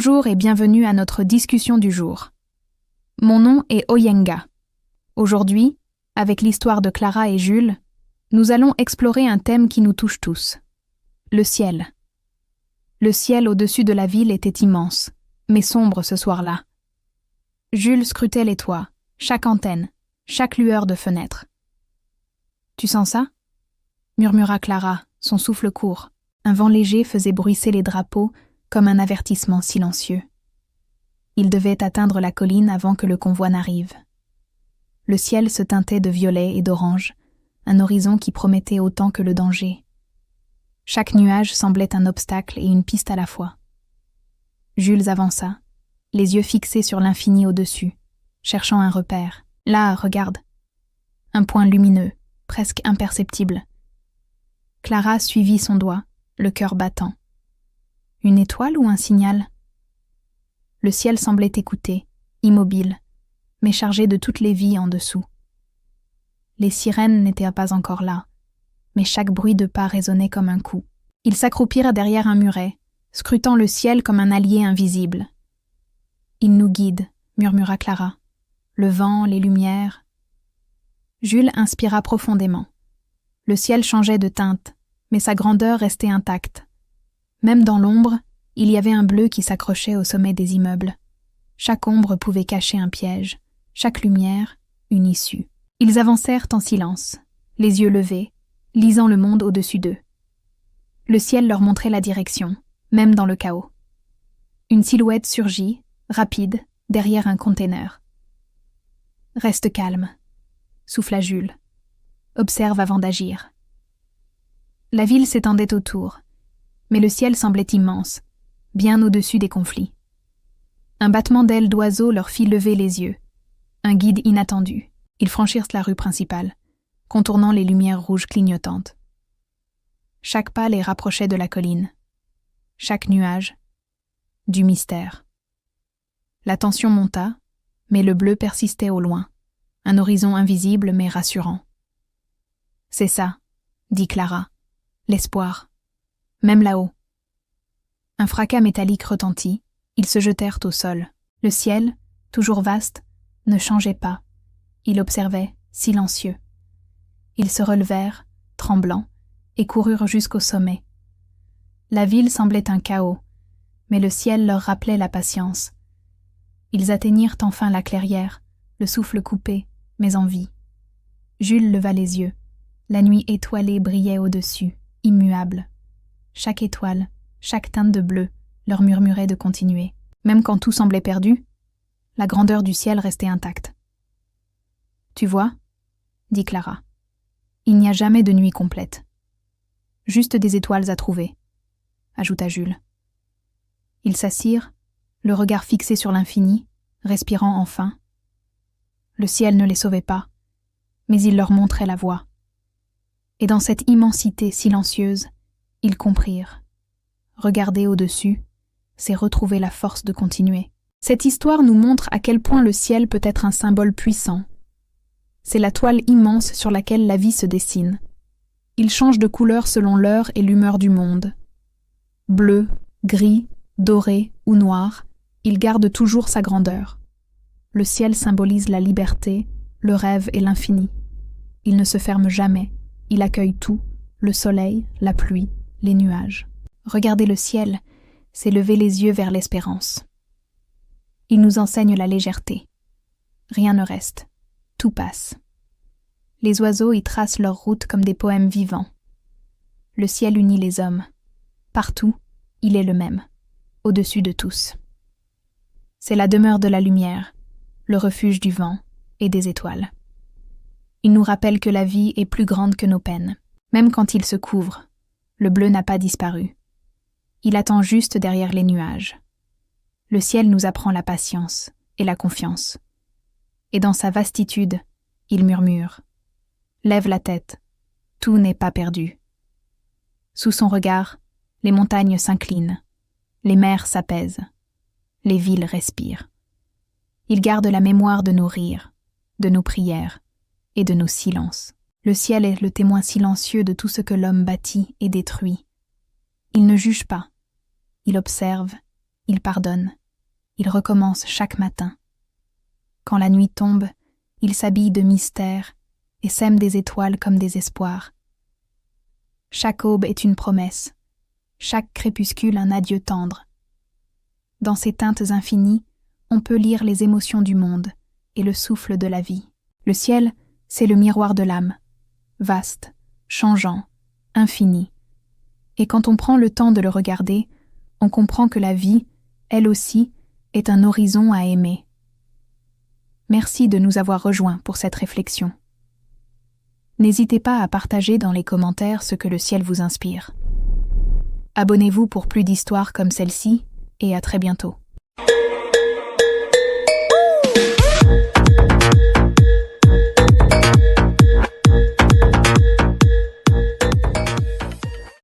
Bonjour et bienvenue à notre discussion du jour. Mon nom est Oyenga. Aujourd'hui, avec l'histoire de Clara et Jules, nous allons explorer un thème qui nous touche tous. Le ciel. Le ciel au-dessus de la ville était immense, mais sombre ce soir-là. Jules scrutait les toits, chaque antenne, chaque lueur de fenêtre. « Tu sens ça ?» murmura Clara, son souffle court. Un vent léger faisait bruisser les drapeaux comme un avertissement silencieux. Il devait atteindre la colline avant que le convoi n'arrive. Le ciel se teintait de violet et d'orange, un horizon qui promettait autant que le danger. Chaque nuage semblait un obstacle et une piste à la fois. Jules avança, les yeux fixés sur l'infini au-dessus, cherchant un repère. Là, regarde. Un point lumineux, presque imperceptible. Clara suivit son doigt, le cœur battant. Une étoile ou un signal ? Le ciel semblait écouter, immobile, mais chargé de toutes les vies en dessous. Les sirènes n'étaient pas encore là, mais chaque bruit de pas résonnait comme un coup. Ils s'accroupirent derrière un muret, scrutant le ciel comme un allié invisible. « Il nous guide », murmura Clara. « Le vent, les lumières. » Jules inspira profondément. Le ciel changeait de teinte, mais sa grandeur restait intacte. Même dans l'ombre, il y avait un bleu qui s'accrochait au sommet des immeubles. Chaque ombre pouvait cacher un piège, chaque lumière, une issue. Ils avancèrent en silence, les yeux levés, lisant le monde au-dessus d'eux. Le ciel leur montrait la direction, même dans le chaos. Une silhouette surgit, rapide, derrière un container. « Reste calme », souffla Jules. « Observe avant d'agir. » La ville s'étendait autour, mais le ciel semblait immense, bien au-dessus des conflits. Un battement d'ailes d'oiseau leur fit lever les yeux. Un guide inattendu. Ils franchirent la rue principale, contournant les lumières rouges clignotantes. Chaque pas les rapprochait de la colline. Chaque nuage, du mystère. La tension monta, mais le bleu persistait au loin, un horizon invisible mais rassurant. « C'est ça », dit Clara, « l'espoir. Même là-haut. » Un fracas métallique retentit, ils se jetèrent au sol. Le ciel, toujours vaste, ne changeait pas. Il observait, silencieux. Ils se relevèrent, tremblants, et coururent jusqu'au sommet. La ville semblait un chaos, mais le ciel leur rappelait la patience. Ils atteignirent enfin la clairière, le souffle coupé, mais en vie. Jules leva les yeux. La nuit étoilée brillait au-dessus, immuable. Chaque étoile, chaque teinte de bleu, leur murmurait de continuer. Même quand tout semblait perdu, la grandeur du ciel restait intacte. « Tu vois ?» dit Clara. « Il n'y a jamais de nuit complète. Juste des étoiles à trouver, » ajouta Jules. Ils s'assirent, le regard fixé sur l'infini, respirant enfin. Le ciel ne les sauvait pas, mais il leur montrait la voie. Et dans cette immensité silencieuse, ils comprirent. Regarder au-dessus, c'est retrouver la force de continuer. Cette histoire nous montre à quel point le ciel peut être un symbole puissant. C'est la toile immense sur laquelle la vie se dessine. Il change de couleur selon l'heure et l'humeur du monde. Bleu, gris, doré ou noir, il garde toujours sa grandeur. Le ciel symbolise la liberté, le rêve et l'infini. Il ne se ferme jamais, il accueille tout, le soleil, la pluie, les nuages. Regarder le ciel, c'est lever les yeux vers l'espérance. Il nous enseigne la légèreté. Rien ne reste, tout passe. Les oiseaux y tracent leur route comme des poèmes vivants. Le ciel unit les hommes. Partout, il est le même, au-dessus de tous. C'est la demeure de la lumière, le refuge du vent et des étoiles. Il nous rappelle que la vie est plus grande que nos peines. Même quand il se couvre, le bleu n'a pas disparu. Il attend juste derrière les nuages. Le ciel nous apprend la patience et la confiance. Et dans sa vastitude, il murmure « Lève la tête, tout n'est pas perdu. » Sous son regard, les montagnes s'inclinent, les mers s'apaisent, les villes respirent. Il garde la mémoire de nos rires, de nos prières et de nos silences. Le ciel est le témoin silencieux de tout ce que l'homme bâtit et détruit. Il ne juge pas, il observe il pardonne, il recommence chaque matin. Quand la nuit tombe, il s'habille de mystère et sème des étoiles comme des espoirs. Chaque aube est une promesse, chaque crépuscule un adieu tendre. Dans ces teintes infinies, on peut lire les émotions du monde et le souffle de la vie. Le ciel, c'est le miroir de l'âme, vaste, changeant, infini. Et quand on prend le temps de le regarder, on comprend que la vie, elle aussi, est un horizon à aimer. Merci de nous avoir rejoints pour cette réflexion. N'hésitez pas à partager dans les commentaires ce que le ciel vous inspire. Abonnez-vous pour plus d'histoires comme celle-ci et à très bientôt.